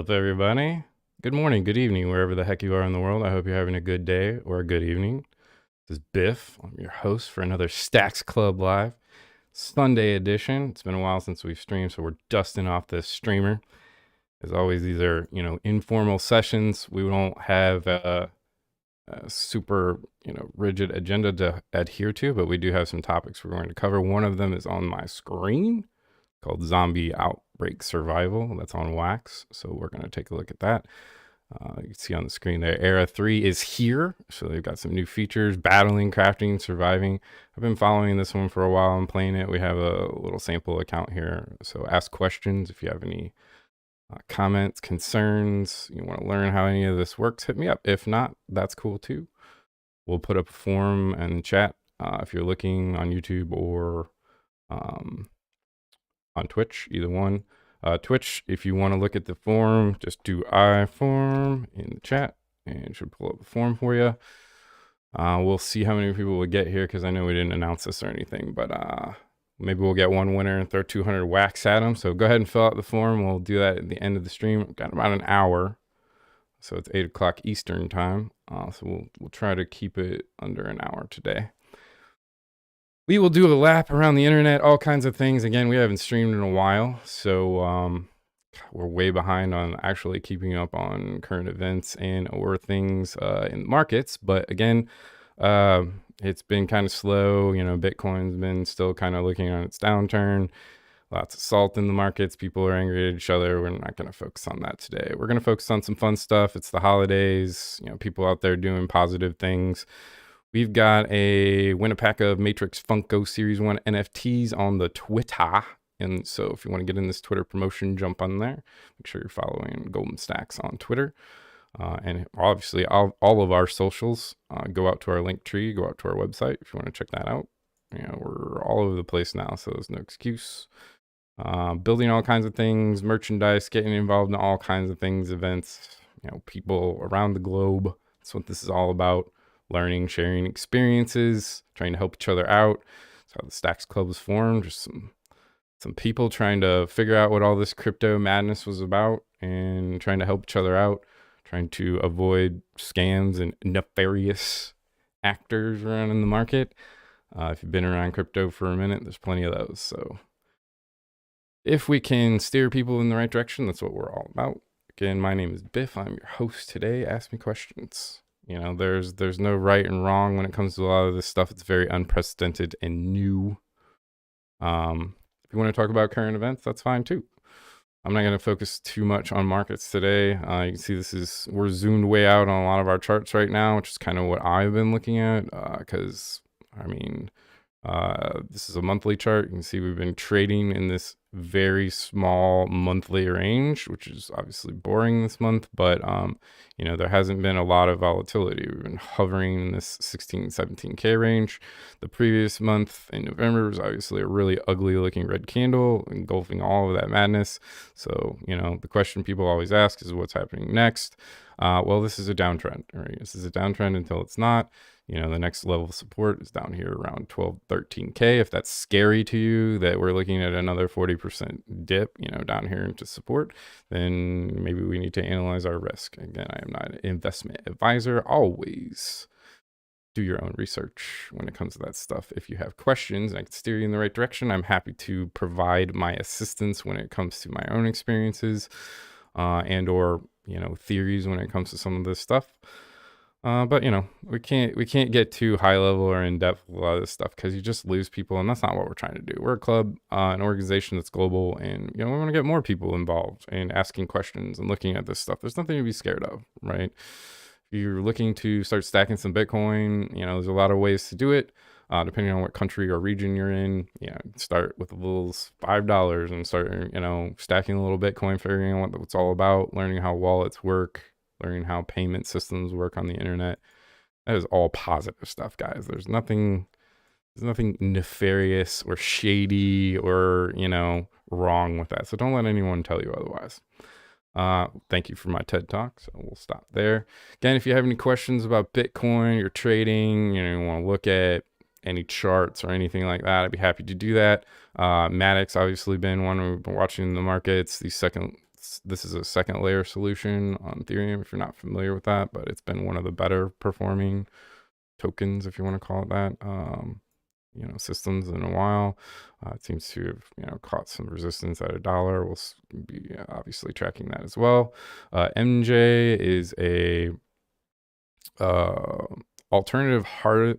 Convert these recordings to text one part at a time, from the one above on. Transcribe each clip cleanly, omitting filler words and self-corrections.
What's up, everybody? Good morning, good evening, wherever the heck you are in the world. I hope you're having a good day or a good evening. This is Biff. I'm your host for another STAXX Club Live Sunday edition. It's been a while since we've streamed, so we're dusting off this streamer. As always, these are, informal sessions. We don't have a super, rigid agenda to adhere to, but we do have some topics we're going to cover. One of them is on my screen, called Zombie Outbreak Survival. That's on Wax, so we're going to take a look at that. You can see on the screen there, Era 3 is here, so they've got some new features: battling, crafting, surviving. I've been following this one for a while and playing it. We have a little sample account here, so ask questions if you have any comments, concerns, you want to learn how any of this works, hit me up. If not, that's cool too. We'll put up a form in the chat if you're looking on YouTube or on Twitch, either one. Twitch, if you want to look at the form, just do I form in the chat and it should pull up the form for you. We'll see how many people will get here because I know we didn't announce this or anything, but maybe we'll get one winner and throw 200 wax at them. So go ahead and fill out the form. We'll do that at the end of the stream. We've got about an hour, so it's 8 o'clock Eastern time. So we'll try to keep it under an hour today. We will do a lap around the internet, all kinds of things. Again, we haven't streamed in a while, so we're way behind on actually keeping up on current events and or things in the markets. But again, it's been kind of slow. Bitcoin's been still kind of looking on its downturn. Lots of salt in the markets. People are angry at each other. We're not going to focus on that today. We're going to focus on some fun stuff. It's the holidays. People out there doing positive things. We've got a win-a-pack of Matrix Funko Series 1 NFTs on the Twitter. And so if you want to get in this Twitter promotion, jump on there. Make sure you're following Golden Stacks on Twitter. And obviously, all of our socials. Go out to our link tree. Go out to our website if you want to check that out. We're all over the place now, so there's no excuse. Building all kinds of things, merchandise, getting involved in all kinds of things, events, people around the globe. That's what this is all about. Learning, sharing experiences, trying to help each other out. That's how the STAXX Club was formed. Just some people trying to figure out what all this crypto madness was about and trying to help each other out, trying to avoid scams and nefarious actors around in the market. If you've been around crypto for a minute, there's plenty of those. So if we can steer people in the right direction, that's what we're all about. Again, my name is Biff. I'm your host today. Ask me questions. There's no right and wrong when it comes to a lot of this stuff. It's very unprecedented and new. If you want to talk about current events, that's fine too. I'm not going to focus too much on markets today. You can see we're zoomed way out on a lot of our charts right now, which is kind of what I've been looking at. Because this is a monthly chart. You can see we've been trading in this very small monthly range, which is obviously boring this month, but there hasn't been a lot of volatility. We've been hovering in this 16, 17K range. The previous month in November was obviously a really ugly looking red candle engulfing all of that madness. So, the question people always ask is what's happening next? Well, this is a downtrend, right? This is a downtrend until it's not. The next level of support is down here around 12, 13K. If that's scary to you that we're looking at another 40% dip, down here into support, then maybe we need to analyze our risk. Again, I am not an investment advisor. Always do your own research when it comes to that stuff. If you have questions and I can steer you in the right direction, I'm happy to provide my assistance when it comes to my own experiences and or, theories when it comes to some of this stuff. But we can't get too high level or in depth with a lot of this stuff because you just lose people, and that's not what we're trying to do. We're a club, an organization that's global, and we want to get more people involved in asking questions and looking at this stuff. There's nothing to be scared of, right? If you're looking to start stacking some Bitcoin, there's a lot of ways to do it. Depending on what country or region you're in, start with a little $5 and start, stacking a little Bitcoin, figuring out what it's all about, learning how wallets work, learning how payment systems work on the internet. That is all positive stuff, guys. There's nothing nefarious or shady or, wrong with that. So don't let anyone tell you otherwise. Thank you for my TED Talk. So we'll stop there. Again, if you have any questions about Bitcoin, your trading, you want to look at any charts or anything like that, I'd be happy to do that. Matic's obviously been one we've been watching in the markets. These this is a second layer solution on Ethereum, if you're not familiar with that, but it's been one of the better performing tokens, if you want to call it that, systems in a while. It seems to have, caught some resistance at $1. We'll be obviously tracking that as well. MJ is a alternative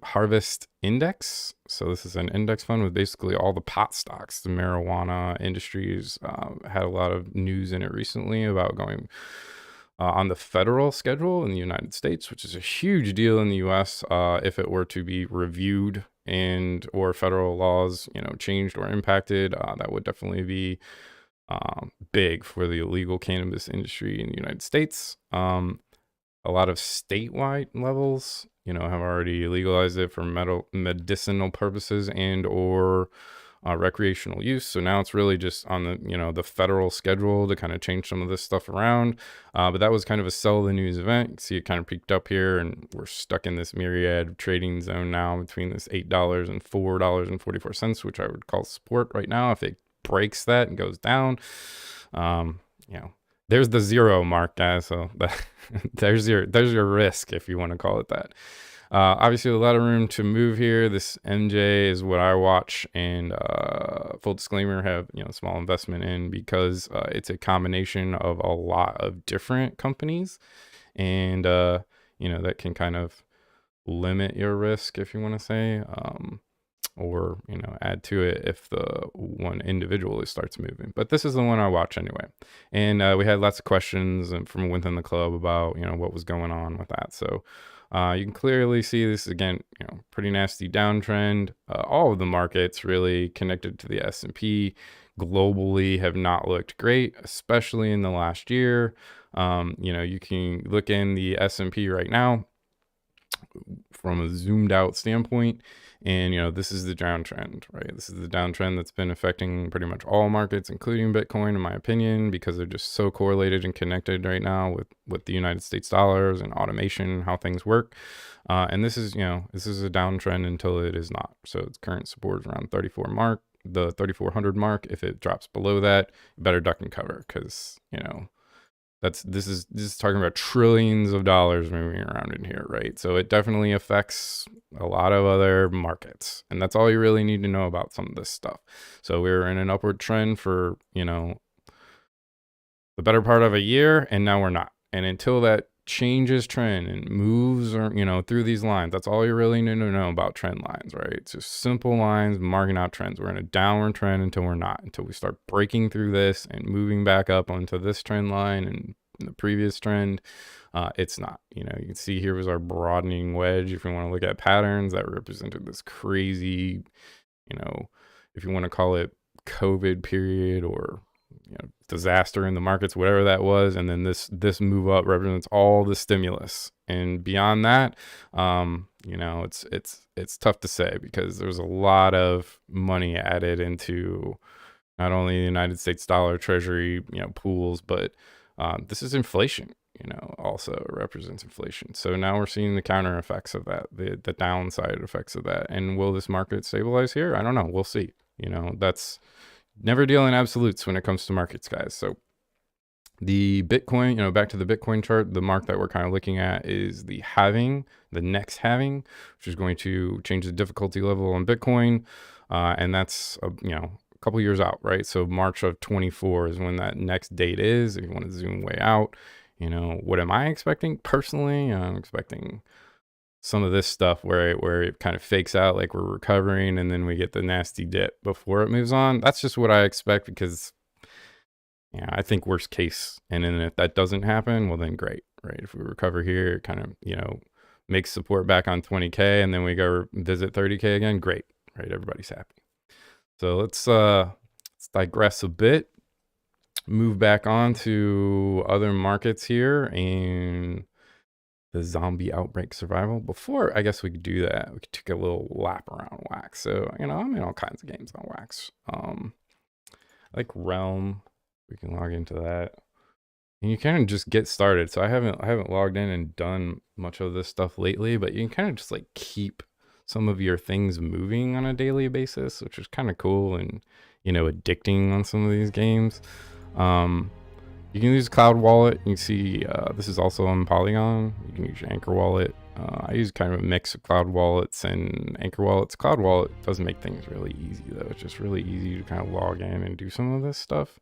harvest index. So this is an index fund with basically all the pot stocks. The marijuana industries had a lot of news in it recently about going on the federal schedule in the United States, which is a huge deal in the US if it were to be reviewed and or federal laws, changed or impacted. That would definitely be big for the illegal cannabis industry in the United States. A lot of statewide levels, have already legalized it for medicinal purposes and or recreational use. So now it's really just on the, the federal schedule to kind of change some of this stuff around. But that was kind of a sell the news event. You see it kind of peaked up here, and we're stuck in this myriad trading zone now between this $8 and $4.44, which I would call support right now. If it breaks that and goes down, there's the zero mark, guys. So there's your risk, if you want to call it that. Obviously a lot of room to move here. This MJ is what I watch, and full disclaimer, have small investment in, because it's a combination of a lot of different companies, and that can kind of limit your risk, if you want to say, or add to it if the one individually starts moving. But this is the one I watch anyway, and we had lots of questions from within the club about what was going on with that. So you can clearly see this again, pretty nasty downtrend. All of the markets really connected to the S&P globally have not looked great, especially in the last year. You can look in the S&P right now from a zoomed out standpoint, and this is the downtrend, right? This is the downtrend that's been affecting pretty much all markets, including Bitcoin, in my opinion, because they're just so correlated and connected right now with the United States dollars and automation, how things work. And this is a downtrend until it is not. So its current support is around the 3,400 mark. If it drops below that, you better duck and cover, because this is talking about trillions of dollars moving around in here, right? So it definitely affects a lot of other markets, and that's all you really need to know about some of this stuff. So we're in an upward trend for the better part of a year, and now we're not. And until that changes trend and moves or through these lines, that's all you really need to know about trend lines, right? It's just simple lines marking out trends. We're in a downward trend until we start breaking through this and moving back up onto this trend line and the previous trend. It's not. You can see here was our broadening wedge. If you want to look at patterns, that represented this crazy, if you want to call it COVID period or disaster in the markets, whatever that was. And then this move up represents all the stimulus, and beyond that, it's tough to say, because there's a lot of money added into not only the United States dollar treasury pools, but this is inflation. Also represents inflation. So now we're seeing the counter effects of that, the downside effects of that. And will this market stabilize here? I don't know. We'll see. That's never deal in absolutes when it comes to markets, guys. So the Bitcoin, back to the Bitcoin chart, the mark that we're kind of looking at is the halving, the next halving, which is going to change the difficulty level on Bitcoin. And that's, a couple years out, right? So March of 24 is when that next date is, if you want to zoom way out. What am I expecting? Personally, I'm expecting some of this stuff where it kind of fakes out like we're recovering, and then we get the nasty dip before it moves on. That's just what I expect, because I think worst case. And then if that doesn't happen, well then great, right? If we recover here, it kind of, makes support back on 20K, and then we go visit 30K again, great, right? Everybody's happy. So let's digress a bit, move back on to other markets here, and the zombie outbreak survival. Before I guess we could do that, we could take a little lap around Wax. So I'm in all kinds of games on Wax. Like Realm, we can log into that, and you kind of just get started. So I haven't logged in and done much of this stuff lately, but you can kind of just like keep some of your things moving on a daily basis, which is kind of cool and addicting on some of these games. You can use Cloud Wallet. You can see this is also on Polygon. You can use your Anchor Wallet. I use kind of a mix of Cloud Wallets and Anchor Wallets. Cloud Wallet does make things really easy though. It's just really easy to kind of log in and do some of this stuff.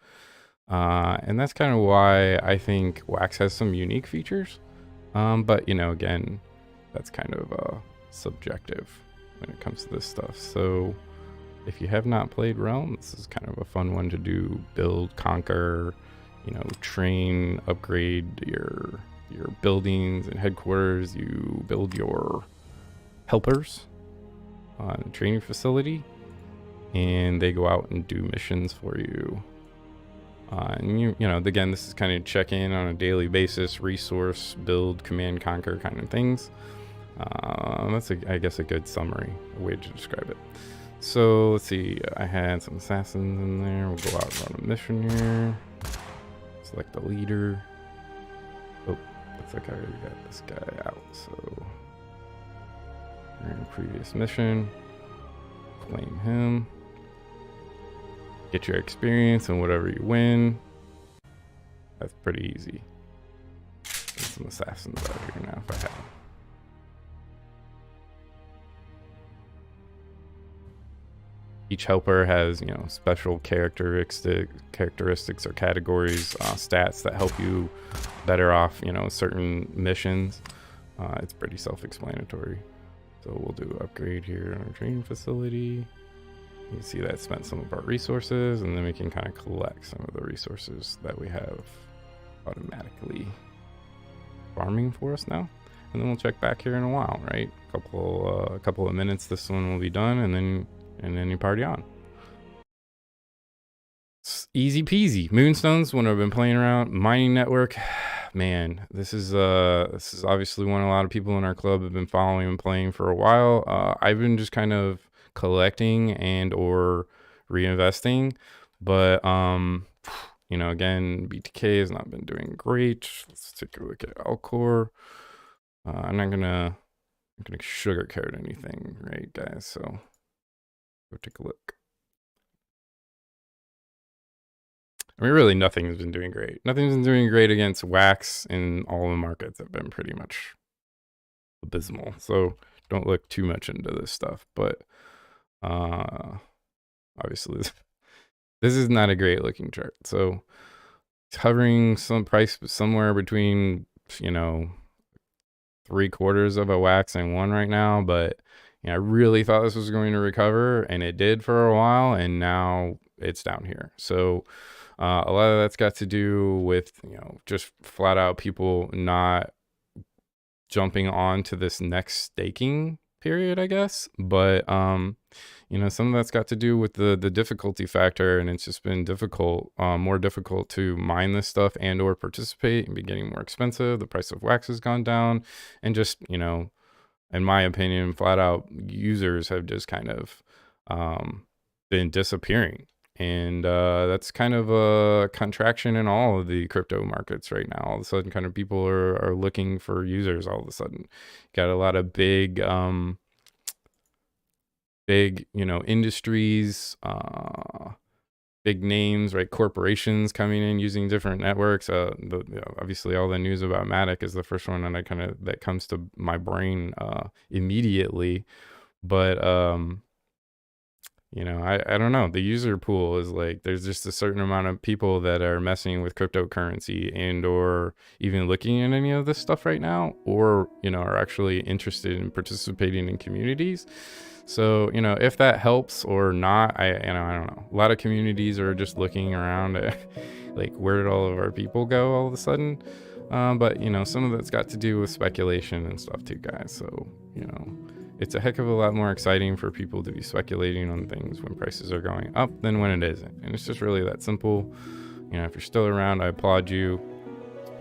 And that's kind of why I think Wax has some unique features. But you know, again, that's kind of subjective when it comes to this stuff. So if you have not played Realm, this is kind of a fun one to do. Build, conquer, you know, train, upgrade your buildings and headquarters. You build your helpers on a training facility, and they go out and do missions for you. And you know, again, this is kind of check in on a daily basis, resource, build, command, conquer kind of things. That's I guess a good summary, a way to describe it. So let's see, I had some assassins in there. We'll go out and run a mission here. Select the leader. Oh, looks like I already got this guy out. So we're in previous mission. Claim him. Get your experience and whatever you win. That's pretty easy. Get some assassins out here now if I have. Each helper has, you know, special characteristics or categories, stats that help you better off, you know, certain missions. It's pretty self-explanatory. So we'll do upgrade here in our training facility. You can see that spent some of our resources, and then we can kind of collect some of the resources that we have automatically farming for us now. And then we'll check back here in a while, right? A couple of minutes, this one will be done, and then you party on. It's easy peasy. Moonstones, when I've been playing around, mining network, man, this is obviously one a lot of people in our club have been following and playing for a while. I've been just kind of collecting and or reinvesting, but you know, again, BTK has not been doing great. Let's take a look at Alcor. I'm not gonna sugarcoat anything, right, guys? So go take a look. I mean, really, nothing has been doing great. Nothing's been doing great against Wax, and all the markets have been pretty much abysmal. So don't look too much into this stuff. But obviously, this is not a great looking chart. So it's hovering some price somewhere between, you know, 3/4 of a Wax and one right now. But you know, I really thought this was going to recover, and it did for a while, and now it's down here. So a lot of that's got to do with, you know, just flat out people not jumping on to this next staking period, I guess. But you know, some of that's got to do with the difficulty factor, and it's just been difficult, more difficult to mine this stuff and or participate, and be getting more expensive. The price of Wax has gone down, and just, you know, in my opinion, flat out users have just kind of been disappearing. And that's kind of a contraction in all of the crypto markets right now. All of a sudden, kind of people are looking for users all of a sudden. Got a lot of big, you know, industries, big names, right? Corporations coming in using different networks. Obviously, all the news about Matic is the first one that comes to my brain immediately. But you know, I don't know. The user pool is like, there's just a certain amount of people that are messing with cryptocurrency and or even looking at any of this stuff right now, or, you know, are actually interested in participating in communities. So, you know, if that helps or not, I don't know. A lot of communities are just looking around at, like, where did all of our people go all of a sudden? But, you know, some of that's got to do with speculation and stuff too, guys. So, you know, it's a heck of a lot more exciting for people to be speculating on things when prices are going up than when it isn't. And it's just really that simple. You know, if you're still around, I applaud you.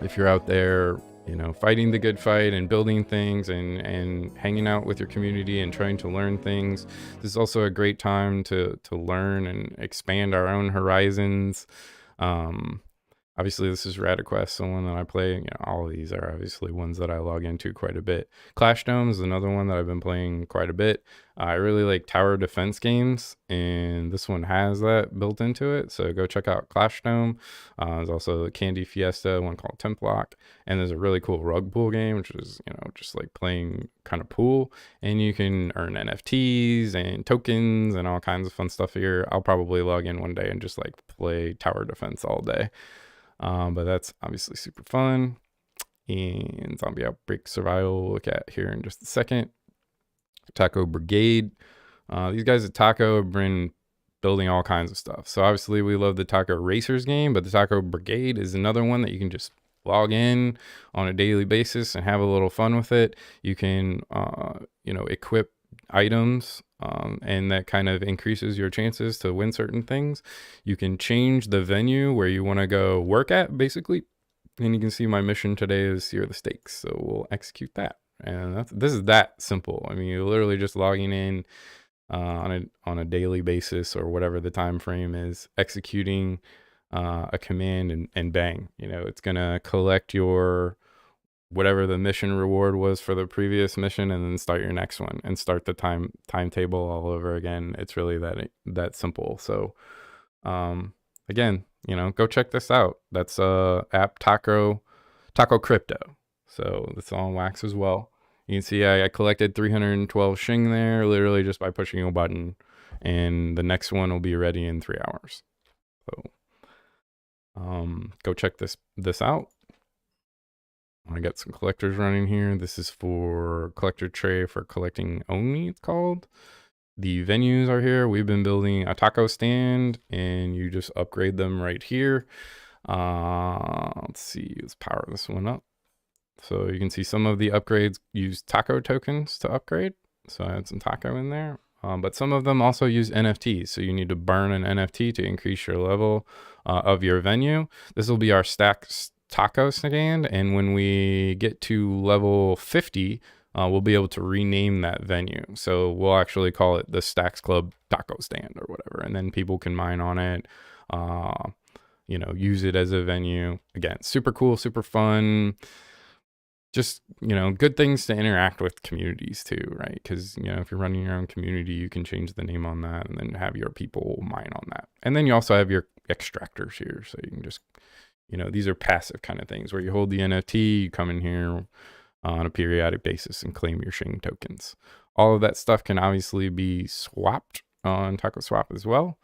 If you're out there, you know, fighting the good fight and building things and hanging out with your community and trying to learn things, this is also a great time to learn and expand our own horizons. Obviously, this is RadQuest, the one that I play. All of these are obviously ones that I log into quite a bit. Clash Dome is another one that I've been playing quite a bit. I really like tower defense games, and this one has that built into it. So go check out Clash Dome. There's also Candy Fiesta, one called Templock, and there's a really cool rug pool game, which is just like playing kind of pool, and you can earn NFTs and tokens and all kinds of fun stuff here. I'll probably log in one day and just like play tower defense all day. But that's obviously super fun. And Zombie Outbreak Survival, we'll look at here in just a second. Taco Brigade. These guys at Taco have been building all kinds of stuff. So obviously we love the Taco Racers game, but the Taco Brigade is another one that you can just log in on a daily basis and have a little fun with it. You can, equip items, and that kind of increases your chances to win certain things. You can change the venue where you want to go work at, basically. And you can see my mission today is Sear the Steaks, so we'll execute that. And this is that simple. I mean, you're literally just logging in on a daily basis, or whatever the time frame is, executing a command, and bang, it's gonna collect your whatever the mission reward was for the previous mission, and then start your next one and start the timetable all over again. It's really that simple. So again, go check this out. That's app Taco Crypto. So it's on Wax as well. You can see I collected 312 shing there, literally just by pushing a button, and the next one will be ready in 3 hours. So go check this out. I got some collectors running here. This is for collector tray for collecting only, it's called. The venues are here. We've been building a taco stand, and you just upgrade them right here. Let's see, let's power this one up. So you can see some of the upgrades use taco tokens to upgrade. So I had some taco in there. But some of them also use NFTs. So you need to burn an NFT to increase your level of your venue. This will be our STAXX taco stand, and when we get to level 50, we'll be able to rename that venue. So we'll actually call it the STAXX.CLUB taco stand or whatever, and then people can mine on it, use it as a venue. Again, super cool, super fun. Just, good things to interact with communities too, right? Because, if you're running your own community, you can change the name on that and then have your people mine on that. And then you also have your extractors here. So you can just, these are passive kind of things where you hold the NFT, you come in here on a periodic basis and claim your Shing tokens. All of that stuff can obviously be swapped on Taco Swap as well.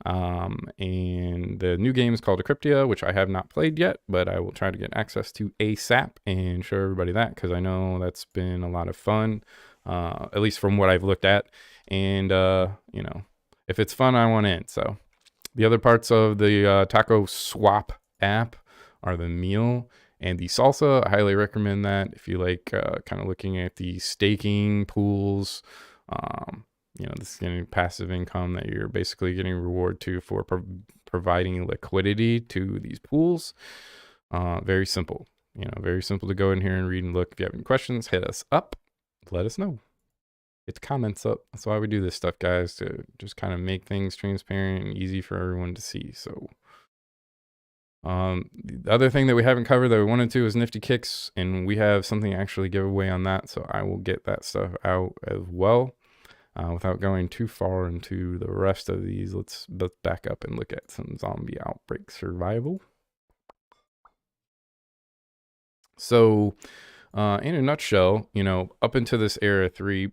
And the new game is called Decryptia, which I have not played yet, but I will try to get access to ASAP and show everybody that, because I know that's been a lot of fun, at least from what I've looked at. And, if it's fun, I want in. So the other parts of the Taco Swap app are the meal and the salsa. I highly recommend that if you like kind of looking at the staking pools. This is getting passive income that you're basically getting reward to for providing liquidity to these pools. Very simple, very simple to go in here and read and look. If you have any questions, hit us up, let us know. Get the comments up. That's why we do this stuff, guys, to just kind of make things transparent and easy for everyone to see. So the other thing that we haven't covered that we wanted to is Nifty Kicks, and we have something actually give away on that, so I will get that stuff out as well. Without going too far into the rest of these, let's back up and look at some Zombie Outbreak Survival. So in a nutshell, up into this era 3,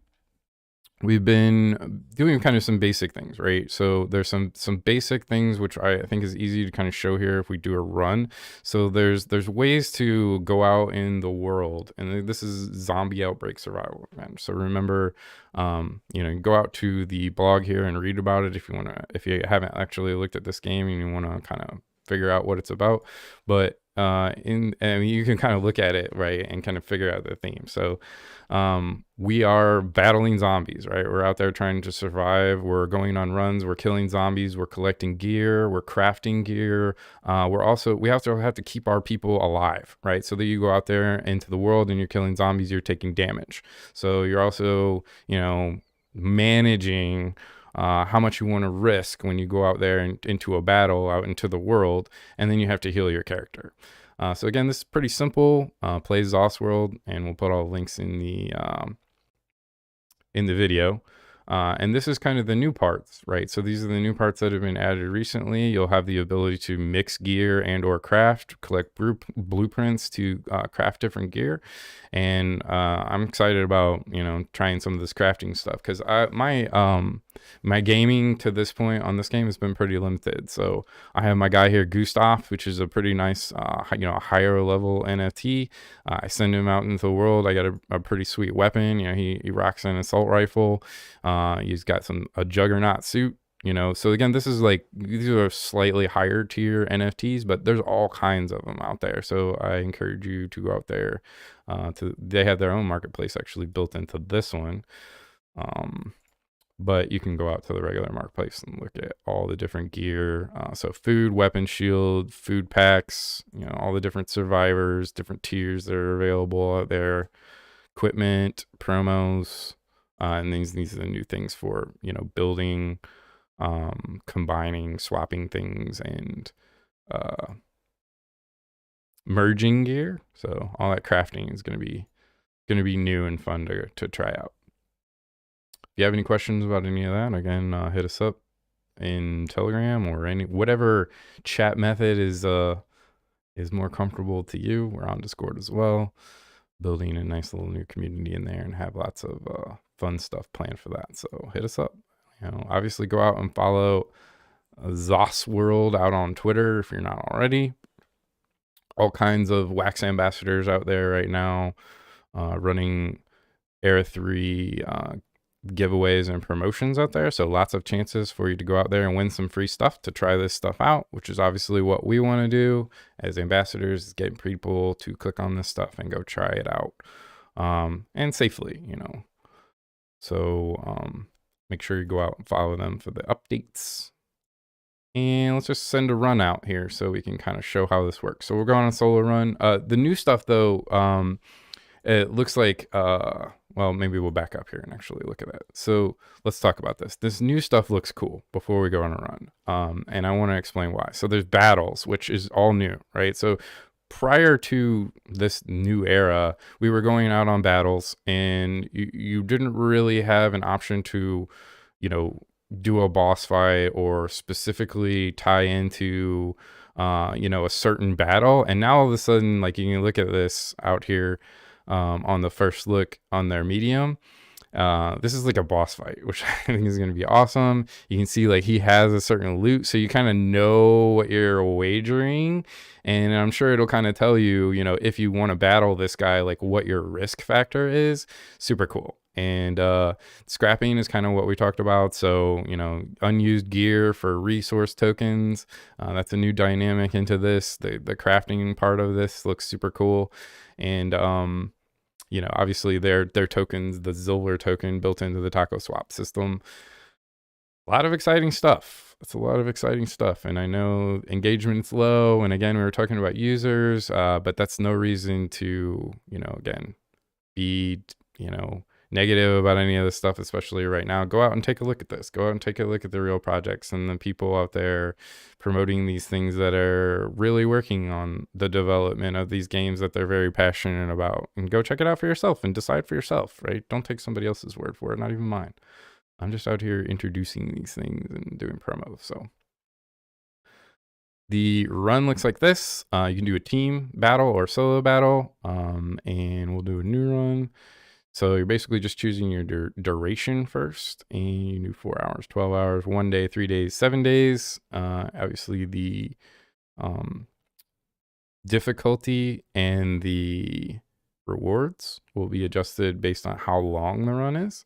we've been doing kind of some basic things, right? So there's some basic things which I think is easy to kind of show here if we do a run. So there's ways to go out in the world, and this is Zombie Outbreak Survival. So remember, go out to the blog here and read about it if you haven't actually looked at this game and you want to kind of figure out what it's about. But you can kind of look at it, right, and kind of figure out the theme. So we are battling zombies, right? We're out there trying to survive. We're going on runs. We're killing zombies. We're collecting gear. We're crafting gear. We also have to keep our people alive, right? So that you go out there into the world and you're killing zombies, you're taking damage. So you're also, managing how much you want to risk when you go out there and into a battle, out into the world, and then you have to heal your character. So again, this is pretty simple. Plays ZOS World, and we'll put all the links in the video. And this is kind of the new parts, right? So these are the new parts that have been added recently. You'll have the ability to mix gear and or craft, collect blueprints to craft different gear. And I'm excited about, you know, trying some of this crafting stuff, because my gaming to this point on this game has been pretty limited. So I have my guy here, Gustav, which is a pretty nice, you know, higher level NFT. I send him out into the world. I got a pretty sweet weapon. You know, he rocks an assault rifle. He's got a juggernaut suit, you know. So again, this is like, these are slightly higher tier NFTs, but there's all kinds of them out there. So I encourage you to go out there. They have their own marketplace actually built into this one. But you can go out to the regular marketplace and look at all the different gear. So food, weapon, shield, food packs, you know, all the different survivors, different tiers that are available out there, equipment, promos, and these are the new things for, you know, building, combining, swapping things, and merging gear. So all that crafting is going to be new and fun to try out. If you have any questions about any of that, again, hit us up in Telegram or whatever chat method is more comfortable to you. We're on Discord as well, building a nice little new community in there, and have lots of fun stuff planned for that. So hit us up. You know, obviously go out and follow ZOS World out on Twitter if you're not already. All kinds of wax ambassadors out there right now, running Era 3 giveaways and promotions out there. So lots of chances for you to go out there and win some free stuff to try this stuff out, which is obviously what we want to do as ambassadors, is get people to click on this stuff and go try it out, and safely, you know. So make sure you go out and follow them for the updates. And let's just send a run out here so we can kind of show how this works. So we're going on a solo run. The new stuff though, it looks like, well, maybe we'll back up here and actually look at that. So let's talk about this. This new stuff looks cool before we go on a run. And I want to explain why. So there's battles, which is all new, right? So prior to this new era, we were going out on battles, and you didn't really have an option to, you know, do a boss fight or specifically tie into, you know, a certain battle. And now all of a sudden, like, you can look at this out here, on the first look on their medium. This is like a boss fight, which I think is going to be awesome. You can see like he has a certain loot, so you kind of know what you're wagering, and I'm sure it'll kind of tell you, you know, if you want to battle this guy, like what your risk factor is. Super cool. And scrapping is kind of what we talked about. So, you know, unused gear for resource tokens. That's a new dynamic into this. The crafting part of this looks super cool. And you know, obviously their tokens, the silver token built into the taco swap system. A lot of exciting stuff. It's a lot of exciting stuff. And I know engagement's low. And again, we were talking about users, but that's no reason to, you know, again, be, you know, negative about any of this stuff, especially right now. Go out and take a look at this. Go out and take a look at the real projects and the people out there promoting these things that are really working on the development of these games that they're very passionate about. And go check it out for yourself and decide for yourself, right? Don't take somebody else's word for it, not even mine. I'm just out here introducing these things and doing promos. So the run looks like this. You can do a team battle or solo battle, and we'll do a new run. So you're basically just choosing your duration first, and you do 4 hours, 12 hours, 1 day, 3 days, 7 days. Obviously the difficulty and the rewards will be adjusted based on how long the run is.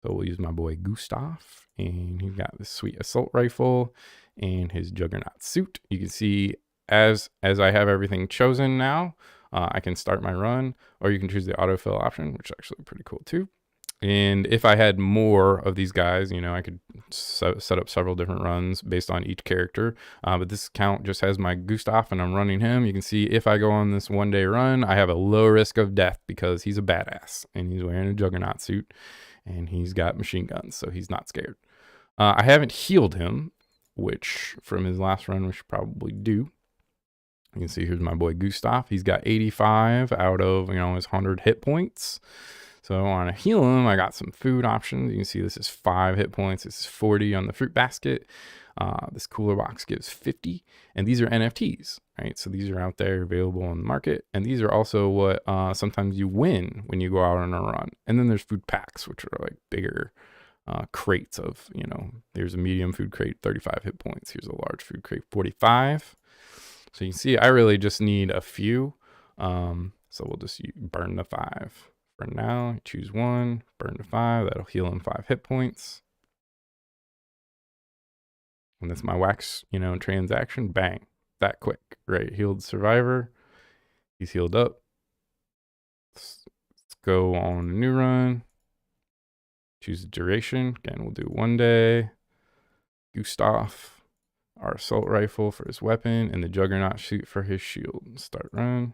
So we'll use my boy Gustav, and he's got this sweet assault rifle and his juggernaut suit. You can see as I have everything chosen now, I can start my run, or you can choose the autofill option, which is actually pretty cool too. And if I had more of these guys, you know, I could set up several different runs based on each character. But this account just has my Gustav, and I'm running him. You can see if I go on this 1 day run, I have a low risk of death because he's a badass and he's wearing a juggernaut suit and he's got machine guns, so he's not scared. I haven't healed him, which from his last run we should probably do. You can see here's my boy Gustav. He's got 85 out of, his 100 hit points. So I want to heal him. I got some food options. You can see this is 5 hit points. This is 40 on the fruit basket. This cooler box gives 50. And these are NFTs, right? So these are out there available on the market. And these are also what sometimes you win when you go out on a run. And then there's food packs, which are like bigger crates of, there's a medium food crate, 35 hit points. Here's a large food crate, 45. So you can see I really just need a few. So we'll just burn the 5. For now, choose 1, burn to 5. That'll heal him 5 hit points. And that's my wax, transaction. Bang. That quick, right? Healed survivor. He's healed up. Let's go on a new run. Choose the duration. Again, we'll do 1 day. Gustav. Our assault rifle for his weapon. And the juggernaut shoot for his shield. Start run.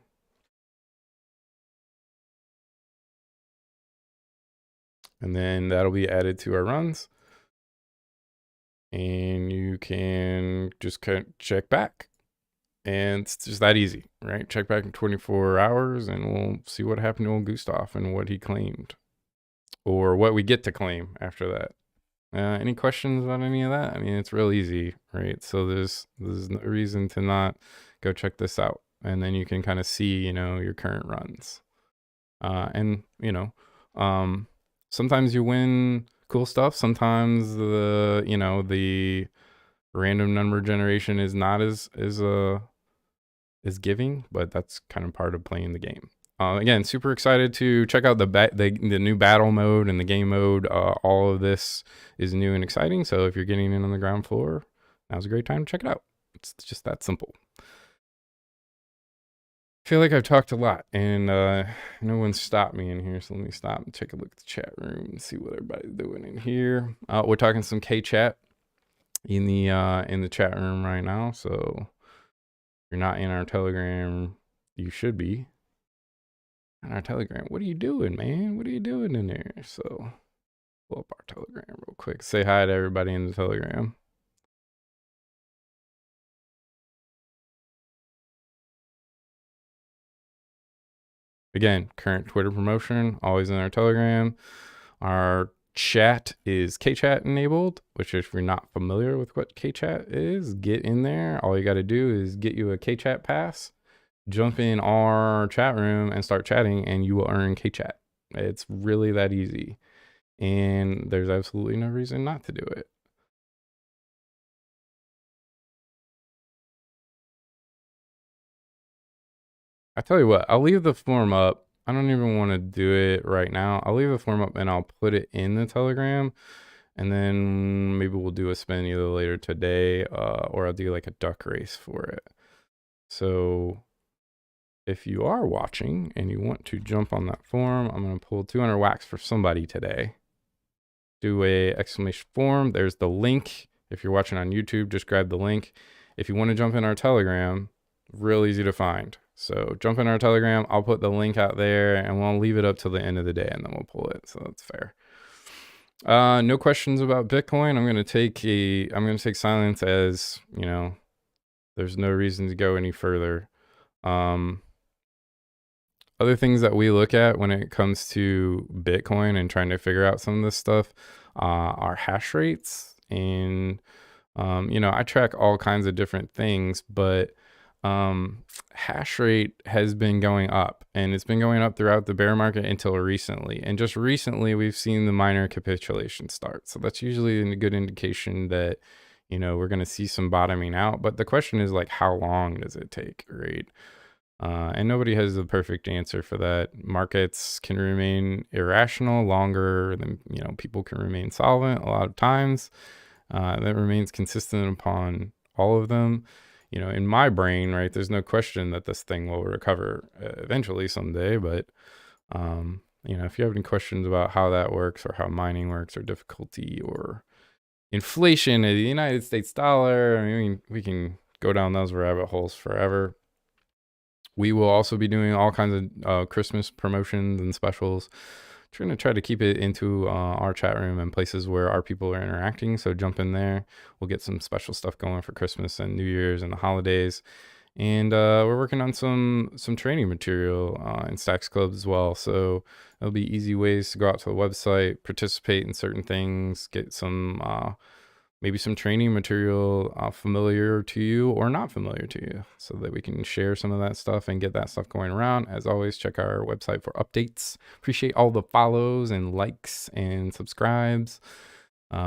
And then that'll be added to our runs. And you can just check back. And it's just that easy, right? Check back in 24 hours and we'll see what happened to old Gustav and what he claimed. Or what we get to claim after that. Any questions about any of that? I mean, it's real easy, right? So there's no reason to not go check this out. And then you can kind of see, your current runs. And, sometimes you win cool stuff. Sometimes the random number generation is not as giving, but that's kind of part of playing the game. Again, super excited to check out the new battle mode and the game mode. All of this is new and exciting. So if you're getting in on the ground floor, now's a great time to check it out. It's just that simple. I feel like I've talked a lot and no one stopped me in here. So let me stop and take a look at the chat room and see what everybody's doing in here. We're talking some K-chat in the chat room right now. So if you're not in our Telegram, you should be. On our Telegram, what are you doing, man? What are you doing in there? So pull up our Telegram real quick. Say hi to everybody in the Telegram. Again, current Twitter promotion, always in our Telegram. Our chat is K-chat enabled, which if you're not familiar with what K-chat is, get in there. All you got to do is get you a K-chat pass, jump in our chat room and start chatting, and you will earn K-chat. It's really that easy. And there's absolutely no reason not to do it. I tell you what, I'll leave the form up. I don't even want to do it right now. I'll leave the form up and I'll put it in the Telegram. And then maybe we'll do a spin either later today or I'll do like a duck race for it. So if you are watching and you want to jump on that form, I'm going to pull 200 wax for somebody today. Do a exclamation form. There's the link. If you're watching on YouTube, just grab the link. If you want to jump in our Telegram, real easy to find. So jump in our Telegram. I'll put the link out there and we'll leave it up till the end of the day and then we'll pull it. So that's fair. No questions about Bitcoin. I'm going to take silence as, there's no reason to go any further. Other things that we look at when it comes to Bitcoin and trying to figure out some of this stuff are hash rates. And, I track all kinds of different things, but hash rate has been going up, and it's been going up throughout the bear market until recently. And just recently, we've seen the minor capitulation start. So that's usually a good indication that, we're going to see some bottoming out. But the question is like, how long does it take, right? And nobody has the perfect answer for that. Markets can remain irrational longer than, people can remain solvent a lot of times. That remains consistent upon all of them. In my brain, right, there's no question that this thing will recover eventually someday. But, if you have any questions about how that works or how mining works or difficulty or inflation of the United States dollar, I mean, we can go down those rabbit holes forever. We will also be doing all kinds of Christmas promotions and specials, Trying to try to keep it into our chat room and places where our people are interacting. So jump in there. We'll get some special stuff going for Christmas and New Year's and the holidays. And we're working on some training material in STAXX.CLUB as well. So there'll be easy ways to go out to the website, participate in certain things, get some maybe some training material familiar to you or not familiar to you, so that we can share some of that stuff and get that stuff going around. As always, check our website for updates. Appreciate all the follows and likes and subscribes.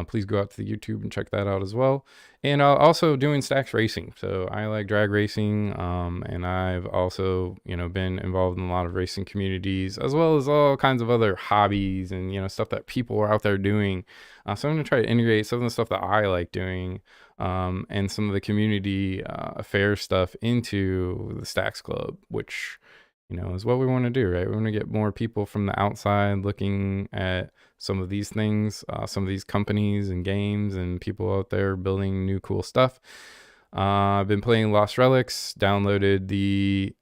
Please go out to the YouTube and check that out as well. And also doing STAXX racing. So I like drag racing, and I've also, been involved in a lot of racing communities, as well as all kinds of other hobbies and, stuff that people are out there doing. So I'm going to try to integrate some of the stuff that I like doing, and some of the community affairs stuff into the STAXX.CLUB, which, is what we want to do, right? We want to get more people from the outside looking at some of these things, some of these companies and games and people out there building new cool stuff. I've been playing Lost Relics, downloaded the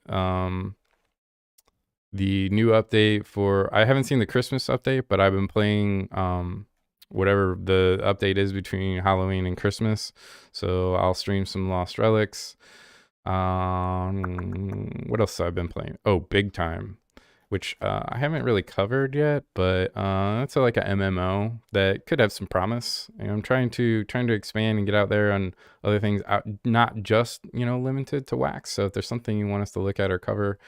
new update for, I haven't seen the Christmas update, but I've been playing whatever the update is between Halloween and Christmas. So I'll stream some Lost Relics. What else have I been playing? Oh, Big Time, which I haven't really covered yet, but that's like a MMO that could have some promise. And I'm trying to expand and get out there on other things, not just limited to Wax. So if there's something you want us to look at or cover,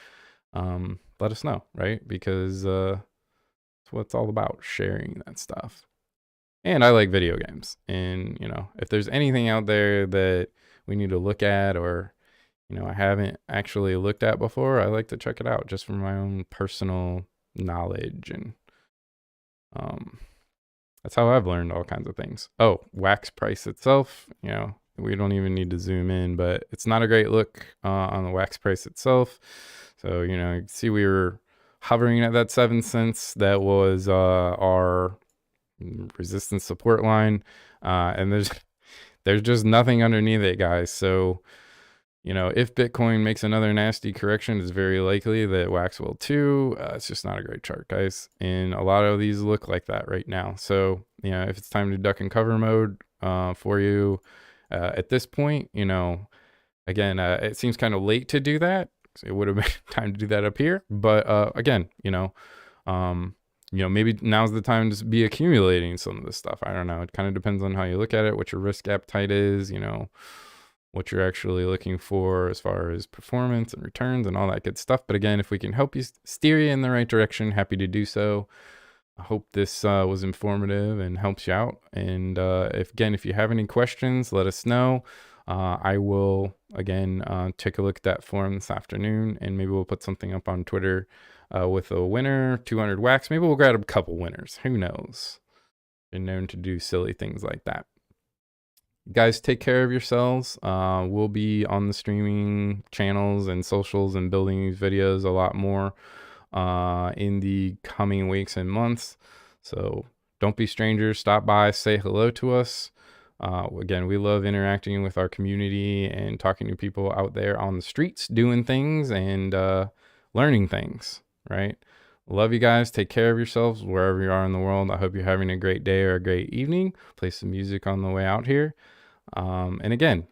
let us know, right? Because it's what it's all about, sharing that stuff. And I like video games, and if there's anything out there that we need to look at, or I haven't actually looked at before, I like to check it out just from my own personal knowledge. And that's how I've learned all kinds of things. Oh, Wax price itself, we don't even need to zoom in, but it's not a great look on the Wax price itself. So, you can see we were hovering at that 7 cents. That was our resistance support line. And there's just nothing underneath it, guys. So, if Bitcoin makes another nasty correction, it's very likely that Wax will too. It's just not a great chart, guys. And a lot of these look like that right now. So, if it's time to duck and cover mode for you at this point, again, it seems kind of late to do that. It would have been time to do that up here. But again, maybe now's the time to be accumulating some of this stuff. I don't know. It kind of depends on how you look at it, what your risk appetite is, what you're actually looking for as far as performance and returns and all that good stuff. But again, if we can help you steer you in the right direction, happy to do so. I hope this was informative and helps you out. And if you have any questions, let us know. I will, again, take a look at that forum this afternoon, and maybe we'll put something up on Twitter with a winner, 200 Wax. Maybe we'll grab a couple winners. Who knows? Been known to do silly things like that. Guys, take care of yourselves. We'll be on the streaming channels and socials and building these videos a lot more in the coming weeks and months. So don't be strangers. Stop by, say hello to us. Again, we love interacting with our community and talking to people out there on the streets, doing things and learning things, right? Love you guys. Take care of yourselves wherever you are in the world. I hope you're having a great day or a great evening. Play some music on the way out here. And again,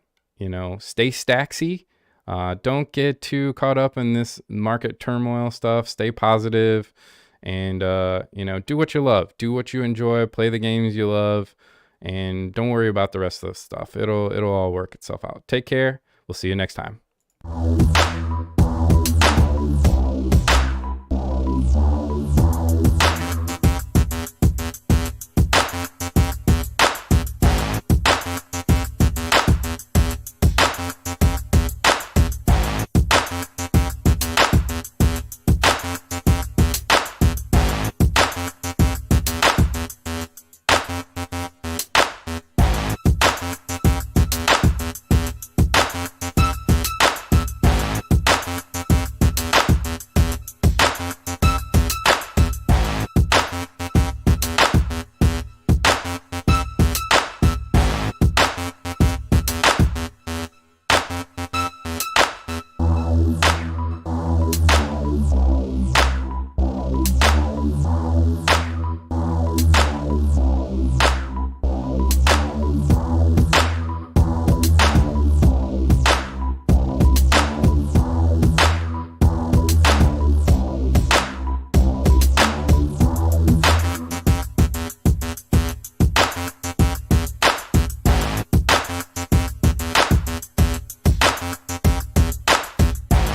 stay staxy. Don't get too caught up in this market turmoil stuff. Stay positive and, do what you love. Do what you enjoy. Play the games you love. And don't worry about the rest of the stuff. It'll all work itself out. Take care. We'll see you next time.